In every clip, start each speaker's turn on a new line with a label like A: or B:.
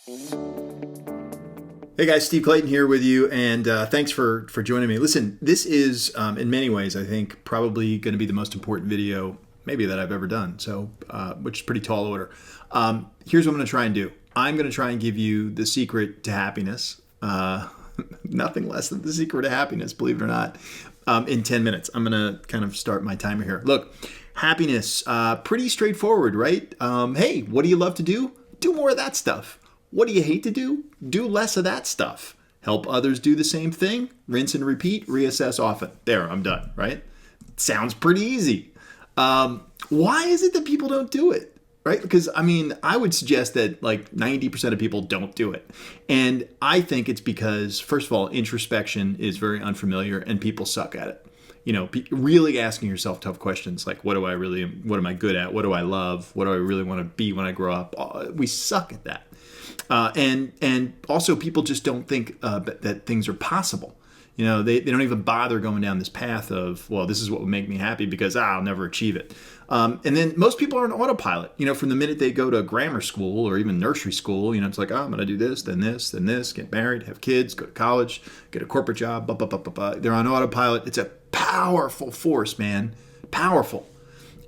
A: Hey guys, Steve Clayton here with you, and thanks for joining me. Listen, this is in many ways, I think, probably going to be the most important video maybe that I've ever done. So, which is pretty tall order. Here's what I'm going to try and do. I'm going to try and give you the secret to happiness. Nothing less than the secret to happiness, believe it or not. In 10 minutes, I'm going to kind of start my timer here. Look, happiness, pretty straightforward, right? Hey, what do you love to do? Do more of that stuff. What do you hate to do? Do less of that stuff. Help others do the same thing. Rinse and repeat. Reassess often. There, I'm done, right? Sounds pretty easy. Why is it that people don't do it, right? Because, I would suggest that like 90% of people don't do it. And I think it's because, first of all, introspection is very unfamiliar and people suck at it. You know, really asking yourself tough questions like, what am I good at? What do I love? What do I really want to be when I grow up? We suck at that. And also people just don't think that things are possible. You know, they don't even bother going down this path of, well, this is what would make me happy because I'll never achieve it. And then most people are on autopilot, you know, from the minute they go to grammar school or even nursery school. You know, it's like, oh, I'm going to do this, then this, get married, have kids, go to college, get a corporate job, blah, blah, blah, blah, blah. They're on autopilot. It's a powerful force, man. Powerful.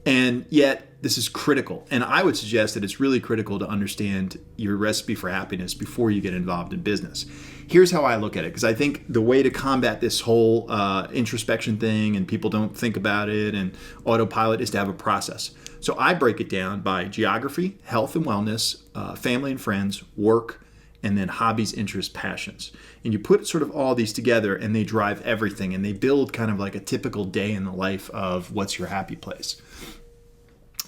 A: And yet this is critical. And I would suggest that it's really critical to understand your recipe for happiness before you get involved in business. Here's how I look at it, because I think the way to combat this whole introspection thing and people don't think about it and autopilot is to have a process. So I break it down by geography, health and wellness, family and friends, work, and then hobbies, interests, passions. And you put sort of all these together and they drive everything and they build kind of like a typical day in the life of what's your happy place.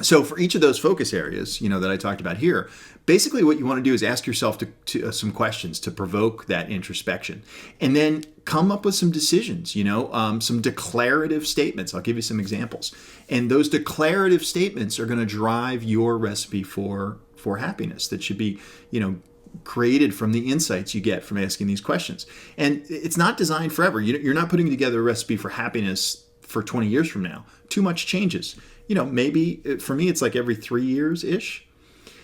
A: So for each of those focus areas, you know, that I talked about here, basically what you want to do is ask yourself to some questions to provoke that introspection, and then come up with some decisions, you know, some declarative statements. I'll give you some examples. And those declarative statements are going to drive your recipe for happiness that should be, you know, created from the insights you get from asking these questions. And it's not designed forever. You're not putting together a recipe for happiness for 20 years from now. Too much changes. You know, maybe for me, it's like every 3 years-ish.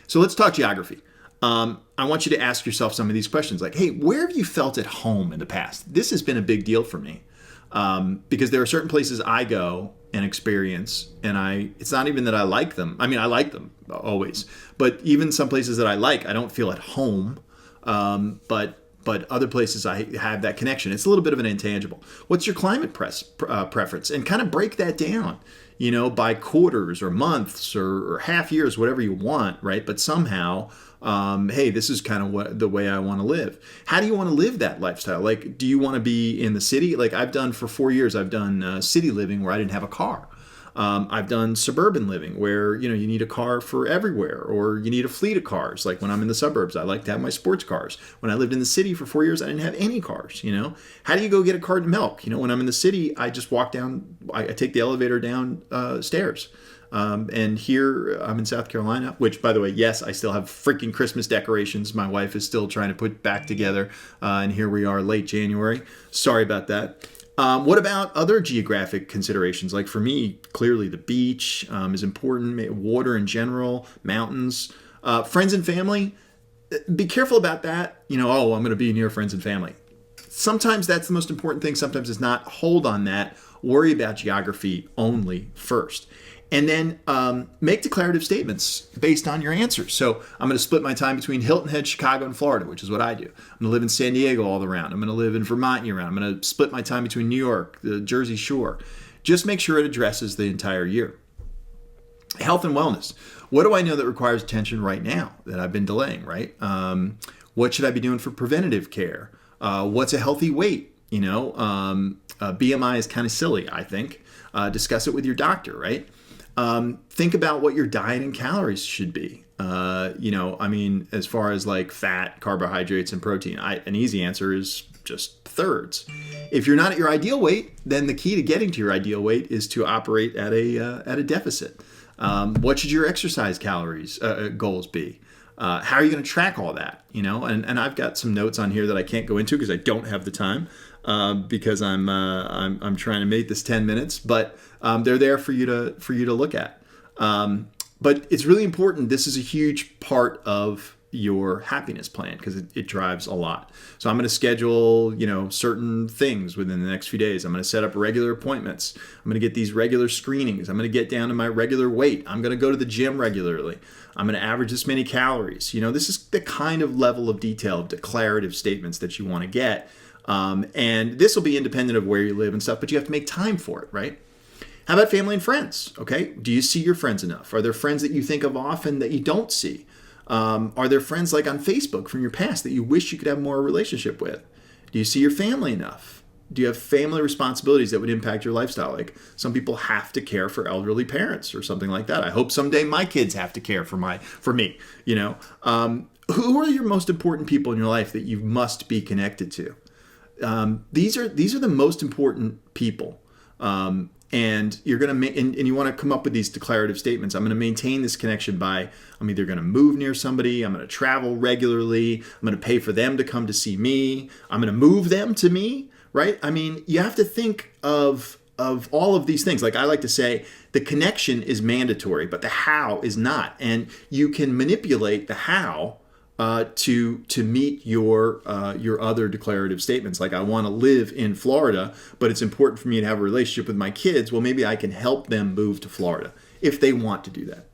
A: So let's talk geography. I want you to ask yourself some of these questions like, hey, where have you felt at home in the past? This has been a big deal for me because there are certain places I go and experience, and it's not even that I like them. I mean, I like them always, but even some places that I like, I don't feel at home. But other places I have that connection. It's a little bit of an intangible. What's your climate preference? And kind of break that down, you know, by quarters or months or half years, whatever you want, right? But somehow, hey, this is kind of the way I want to live. How do you want to live that lifestyle? Like, do you want to be in the city? Like I've done for 4 years, I've done city living where I didn't have a car. I've done suburban living where, you know, you need a car for everywhere or you need a fleet of cars. Like when I'm in the suburbs, I like to have my sports cars. When I lived in the city for 4 years, I didn't have any cars, you know. How do you go get a carton of milk? You know, when I'm in the city, I just walk down, I take the elevator down stairs. And here I'm in South Carolina, which, by the way, yes, I still have freaking Christmas decorations. My wife is still trying to put back together. And here we are late January. Sorry about that. What about other geographic considerations? Like for me, clearly the beach is important, water in general, mountains, friends and family. Be careful about that. You know, oh, I'm going to be near friends and family. Sometimes that's the most important thing. Sometimes it's not. Hold on that. Worry about geography only first. And then make declarative statements based on your answers. So I'm going to split my time between Hilton Head, Chicago, and Florida, which is what I do. I'm going to live in San Diego all around. I'm going to live in Vermont year round. I'm going to split my time between New York, the Jersey Shore. Just make sure it addresses the entire year. Health and wellness. What do I know that requires attention right now that I've been delaying, right? What should I be doing for preventative care? What's a healthy weight? You know, BMI is kind of silly, I think. Discuss it with your doctor, right? Think about what your diet and calories should be. You know, I mean, as far as like fat, carbohydrates, and protein, an easy answer is just thirds. If you're not at your ideal weight, then the key to getting to your ideal weight is to operate at a deficit. What should your exercise calories goals be? How are you going to track all that? You know, and I've got some notes on here that I can't go into because I don't have the time because I'm trying to make this 10 minutes, but they're there for you to look at. But it's really important. This is a huge part of your happiness plan because it drives a lot. So I'm going to schedule, certain things within the next few days. I'm going to set up regular appointments. I'm going to get these regular screenings. I'm going to get down to my regular weight. I'm going to go to the gym regularly. I'm going to average this many calories. This is the kind of level of detail, declarative statements that you want to get. And this will be independent of where you live and stuff, but you have to make time for it, right? How about family and friends? Okay. Do you see your friends enough? Are there friends that you think of often that you don't see? Are there friends like on Facebook from your past that you wish you could have more relationship with? Do you see your family enough? Do you have family responsibilities that would impact your lifestyle? Like some people have to care for elderly parents or something like that. I hope someday my kids have to care for me. Who are your most important people in your life that you must be connected to? These are the most important people. And you're going to and you want to come up with these declarative statements. I'm going to maintain this connection by I'm either going to move near somebody, I'm going to travel regularly, I'm going to pay for them to come to see me, I'm going to move them to me, right? I mean, you have to think of all of these things. Like I like to say, the connection is mandatory, but the how is not. And you can manipulate the how to meet your other declarative statements. Like I want to live in Florida, but it's important for me to have a relationship with my kids. Well, maybe I can help them move to Florida if they want to do that,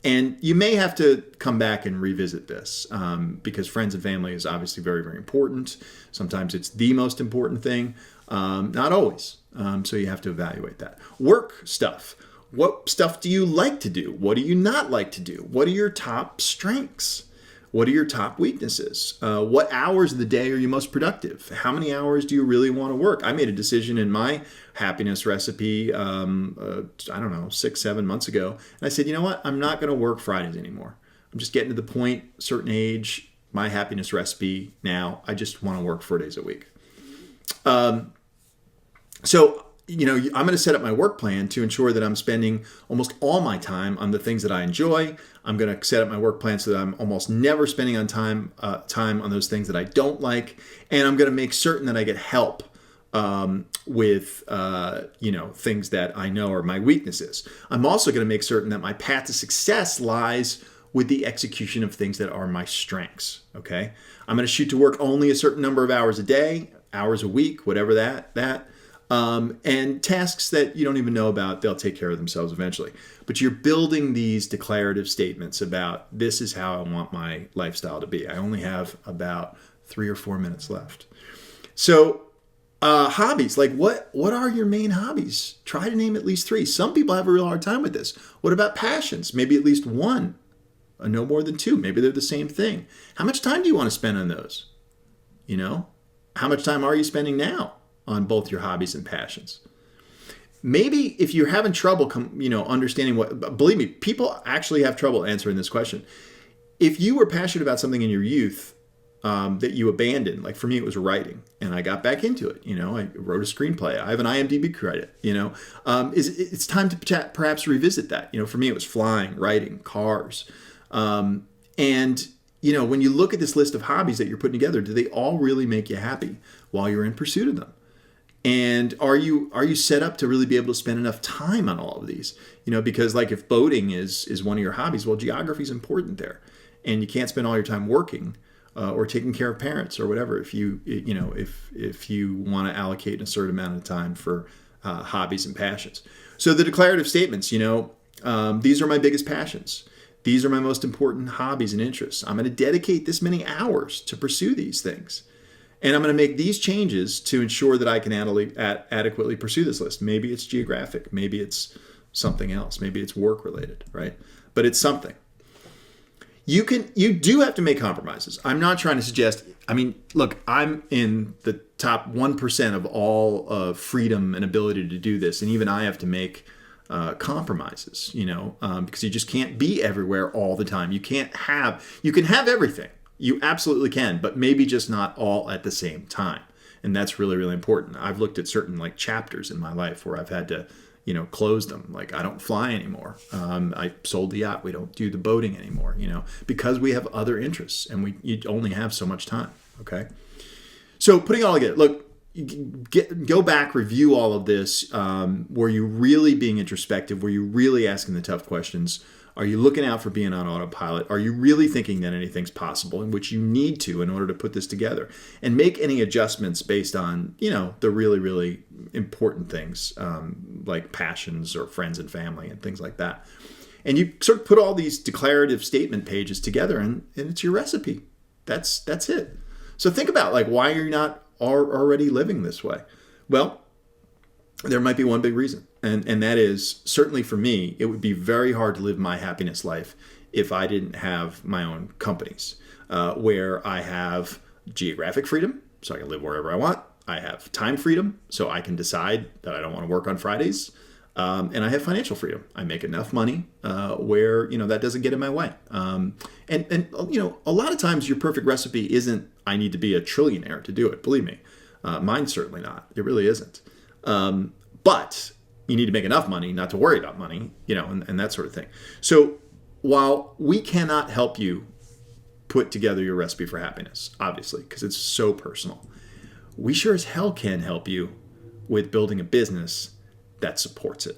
A: and you may have to come back and revisit this because friends and family is obviously very, very important. Sometimes it's the most important thing, not always. So you have to evaluate that. Work stuff. What stuff do you like to do? What do you not like to do? What are your top strengths? What are your top weaknesses? What hours of the day are you most productive? How many hours do you really want to work? I made a decision in my happiness recipe, 6-7 months ago. And I said, you know what? I'm not going to work Fridays anymore. I'm just getting to the point, certain age, my happiness recipe now, I just want to work 4 days a week. So I'm going to set up my work plan to ensure that I'm spending almost all my time on the things that I enjoy. I'm going to set up my work plan so that I'm almost never spending time on those things that I don't like. And I'm going to make certain that I get help with things that I know are my weaknesses. I'm also going to make certain that my path to success lies with the execution of things that are my strengths. Okay. I'm going to shoot to work only a certain number of hours a day, hours a week, whatever that. And tasks that you don't even know about, they'll take care of themselves eventually. But you're building these declarative statements about this is how I want my lifestyle to be. I only have about 3 or 4 minutes left. So hobbies, like what are your main hobbies? Try to name at least 3. Some people have a real hard time with this. What about passions? Maybe at least 1, no more than 2. Maybe they're the same thing. How much time do you want to spend on those? How much time are you spending now on both your hobbies and passions? Maybe if you're having trouble, understanding believe me, people actually have trouble answering this question. If you were passionate about something in your youth that you abandoned, like for me, it was writing, and I got back into it. I wrote a screenplay. I have an IMDb credit. It's time to perhaps revisit that. For me, it was flying, writing, cars, and when you look at this list of hobbies that you're putting together, do they all really make you happy while you're in pursuit of them? And are you set up to really be able to spend enough time on all of these? Because like if boating is one of your hobbies, well, geography is important there, and you can't spend all your time working or taking care of parents or whatever if you want to allocate a certain amount of time for hobbies and passions. So the declarative statements, these are my biggest passions. These are my most important hobbies and interests. I'm going to dedicate this many hours to pursue these things. And I'm going to make these changes to ensure that I can adequately pursue this list. Maybe it's geographic. Maybe it's something else. Maybe it's work related, right? But it's something. You do have to make compromises. I'm not trying to suggest, look, I'm in the top 1% of all freedom and ability to do this. And even I have to make compromises, because you just can't be everywhere all the time. You can have everything. You absolutely can, but maybe just not all at the same time. And that's really, really important. I've looked at certain chapters in my life where I've had to, close them. Like I don't fly anymore. I sold the yacht. We don't do the boating anymore, because we have other interests and you only have so much time. Okay. So putting it all together, look, go back, review all of this. Were you really being introspective? Were you really asking the tough questions? Are you looking out for being on autopilot? Are you really thinking that anything's possible, in which you need to in order to put this together? And make any adjustments based on, the really, really important things, like passions or friends and family and things like that. And you sort of put all these declarative statement pages together, and it's your recipe. That's it. So think about why you're not already living this way. Well, there might be one big reason. And that is, certainly for me, it would be very hard to live my happiness life if I didn't have my own companies, where I have geographic freedom, so I can live wherever I want. I have time freedom, so I can decide that I don't want to work on Fridays. And I have financial freedom. I make enough money where, that doesn't get in my way. And a lot of times your perfect recipe isn't, I need to be a trillionaire to do it. Believe me. Mine's certainly not. It really isn't. But you need to make enough money not to worry about money, and that sort of thing. So while we cannot help you put together your recipe for happiness, obviously, because it's so personal, we sure as hell can help you with building a business that supports it.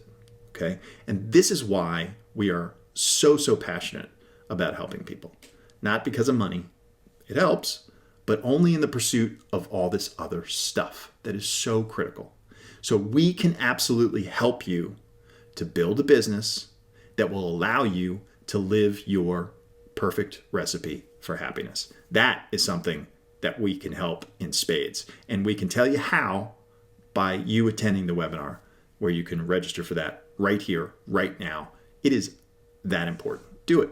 A: Okay. And this is why we are so passionate about helping people. Not because of money. It helps, but only in the pursuit of all this other stuff that is so critical. So we can absolutely help you to build a business that will allow you to live your perfect recipe for happiness. That is something that we can help in spades. And we can tell you how by you attending the webinar, where you can register for that right here, right now. It is that important. Do it.